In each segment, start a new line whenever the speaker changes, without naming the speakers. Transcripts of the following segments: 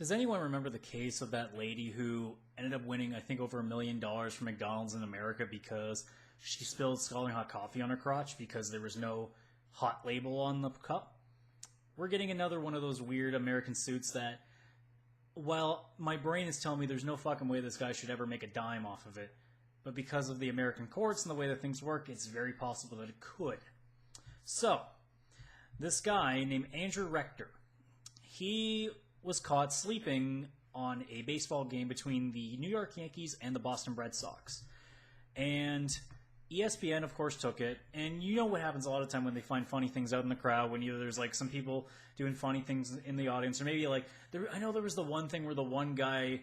Does anyone remember the case of that lady who ended up winning, I think, over $1 million from McDonald's in America because she spilled scalding hot coffee on her crotch because there was no hot label on the cup? We're getting another one of those weird American suits that, while my brain is telling me there's no fucking way this guy should ever make a dime off of it, but because of the American courts and the way that things work, it's very possible that it could. So, this guy named Andrew Rector, he was caught sleeping on a baseball game between the New York Yankees and the Boston Red Sox. And ESPN, of course, took it. And you know what happens a lot of time when they find funny things out in the crowd, when there's like some people doing funny things in the audience, or maybe like, I know there was the one thing where the one guy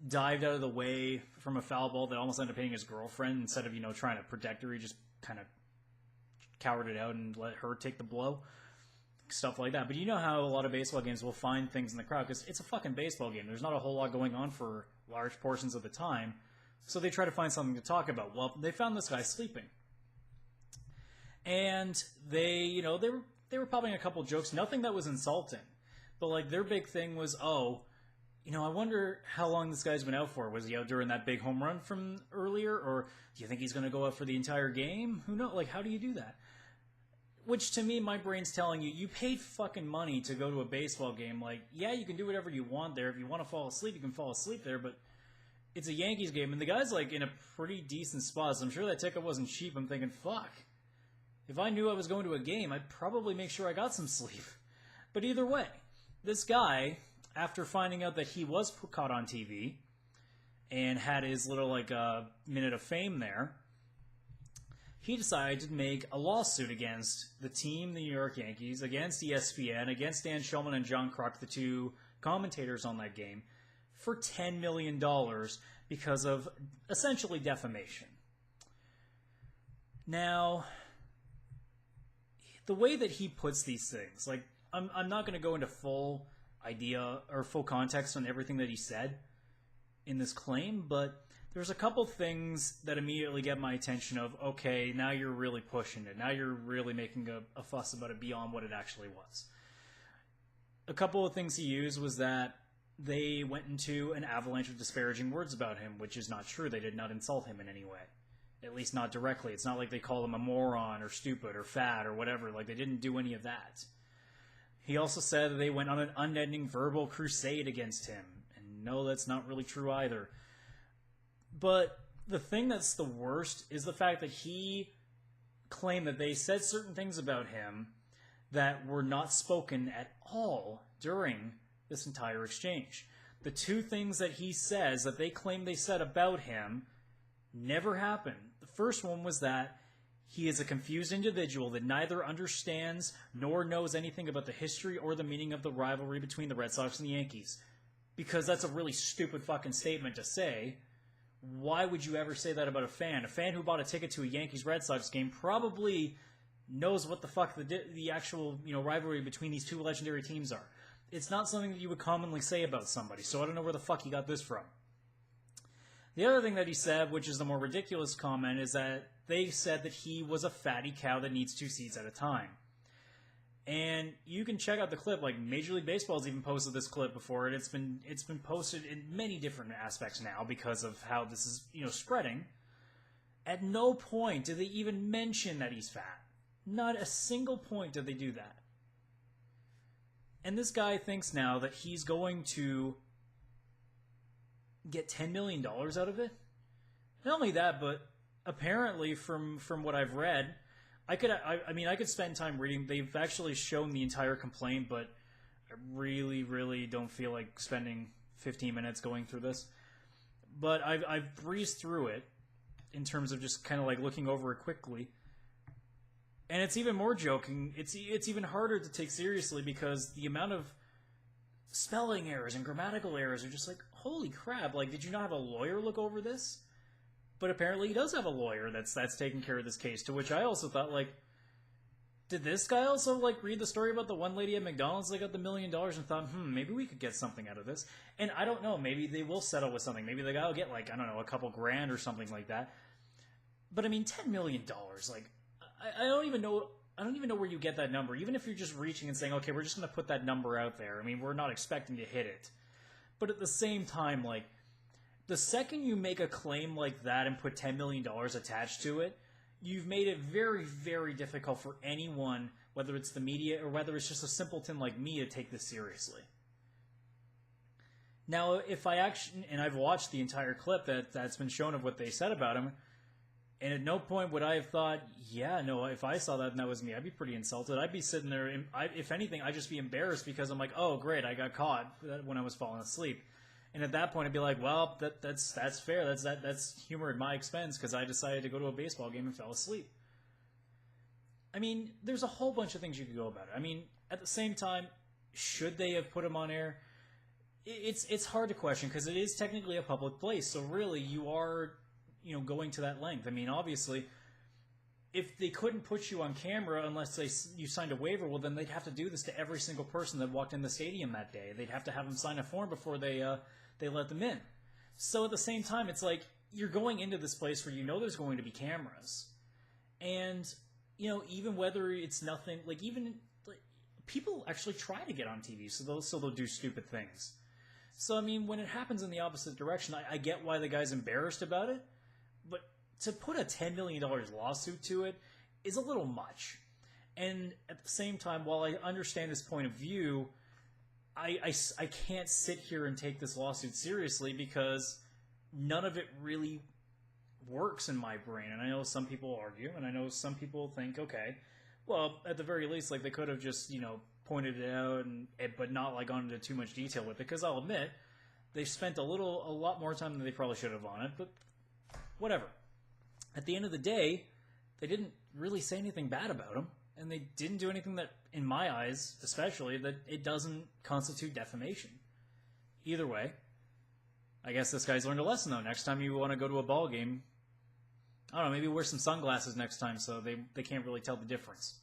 dived out of the way from a foul ball that almost ended up hitting his girlfriend. Instead of, trying to protect her, he just kind of cowered it out and let her take the blow. Stuff like that. But you know how a lot of baseball games will find things in the crowd because it's a fucking baseball game. There's not a whole lot going on for large portions of the time. So they try to find something to talk about. Well, they found this guy sleeping. And they were popping a couple jokes, nothing that was insulting. But like their big thing was, I wonder how long this guy's been out for. Was he out during that big home run from earlier? Or do you think he's going to go out for the entire game? Who knows? Like, how do you do that? Which, to me, my brain's telling you paid fucking money to go to a baseball game. Like, yeah, you can do whatever you want there. If you want to fall asleep, you can fall asleep there, but it's a Yankees game, and the guy's, like, in a pretty decent spot, so I'm sure that ticket wasn't cheap. I'm thinking, fuck. If I knew I was going to a game, I'd probably make sure I got some sleep. But either way, this guy, after finding out that he was caught on TV and had his little, minute of fame there, he decided to make a lawsuit against the team, the New York Yankees, against ESPN, against Dan Shulman and John Kruk, the two commentators on that game, for $10 million because of essentially defamation. Now, the way that he puts these things, like, I'm not going to go into full idea or full context on everything that he said in this claim, but there's a couple things that immediately get my attention of, okay, now you're really pushing it. Now you're really making a fuss about it beyond what it actually was. A couple of things he used was that they went into an avalanche of disparaging words about him, which is not true. They did not insult him in any way. At least not directly. It's not like they call him a moron or stupid or fat or whatever. Like, they didn't do any of that. He also said that they went on an unending verbal crusade against him. And no, that's not really true either. But the thing that's the worst is the fact that he claimed that they said certain things about him that were not spoken at all during this entire exchange. The two things that he says that they claim they said about him never happened. The first one was that he is a confused individual that neither understands nor knows anything about the history or the meaning of the rivalry between the Red Sox and the Yankees. Because that's a really stupid fucking statement to say. Why would you ever say that about a fan? A fan who bought a ticket to a Yankees-Red Sox game probably knows what the fuck the actual rivalry between these two legendary teams are. It's not something that you would commonly say about somebody, so I don't know where the fuck he got this from. The other thing that he said, which is the more ridiculous comment, is that they said that he was a fatty cow that needs 2 seats at a time. And you can check out the clip. Like, Major League Baseball's even posted this clip before, and it's been posted in many different aspects now because of how this is spreading. At no point did they even mention that he's fat. Not a single point did they do that. And this guy thinks now that he's going to get $10 million out of it. Not only that, but apparently from what I've read, I could spend time reading. They've actually shown the entire complaint, but I really, really don't feel like spending 15 minutes going through this. But I've breezed through it in terms of just kind of like looking over it quickly. And it's even more joking. It's even harder to take seriously because the amount of spelling errors and grammatical errors are just like, holy crap, like, did you not have a lawyer look over this? But apparently he does have a lawyer that's taking care of this case, to which I also thought, like, did this guy also, like, read the story about the one lady at McDonald's that got the $1 million and thought, maybe we could get something out of this? And I don't know, maybe they will settle with something. Maybe the guy will get, like, I don't know, a couple grand or something like that. But, I mean, $10 million, like, I don't even know where you get that number. Even if you're just reaching and saying, okay, we're just going to put that number out there. I mean, we're not expecting to hit it. But at the same time, like, the second you make a claim like that and put $10 million attached to it, you've made it very, very difficult for anyone, whether it's the media or whether it's just a simpleton like me, to take this seriously. Now, if I actually, and I've watched the entire clip that's been shown of what they said about him, and at no point would I have thought, yeah, no, if I saw that and that was me, I'd be pretty insulted. I'd be sitting there, and if anything, I'd just be embarrassed because I'm like, oh, great, I got caught when I was falling asleep. And at that point, I'd be like, well, that's fair. That's humor at my expense because I decided to go to a baseball game and fell asleep. I mean, there's a whole bunch of things you could go about it. I mean, at the same time, should they have put him on air? It's hard to question because it is technically a public place. So really, you are, going to that length. I mean, obviously, if they couldn't put you on camera unless you signed a waiver, well, then they'd have to do this to every single person that walked in the stadium that day. They'd have to have them sign a form before they let them in. So at the same time, it's like you're going into this place where there's going to be cameras. And, even whether it's nothing, people actually try to get on TV, so they'll do stupid things. So, I mean, when it happens in the opposite direction, I get why the guy's embarrassed about it, but to put a $10 million lawsuit to it is a little much. And at the same time, while I understand his point of view, I can't sit here and take this lawsuit seriously because none of it really works in my brain. And I know some people argue, and I know some people think, okay, well, at the very least, they could have just, pointed it out, but not gone into too much detail with it. Because I'll admit, they spent a lot more time than they probably should have on it. But whatever. At the end of the day, they didn't really say anything bad about him. And they didn't do anything that, in my eyes, especially, that it doesn't constitute defamation. Either way, I guess this guy's learned a lesson, though. Next time you want to go to a ball game, I don't know, maybe wear some sunglasses next time so they can't really tell the difference.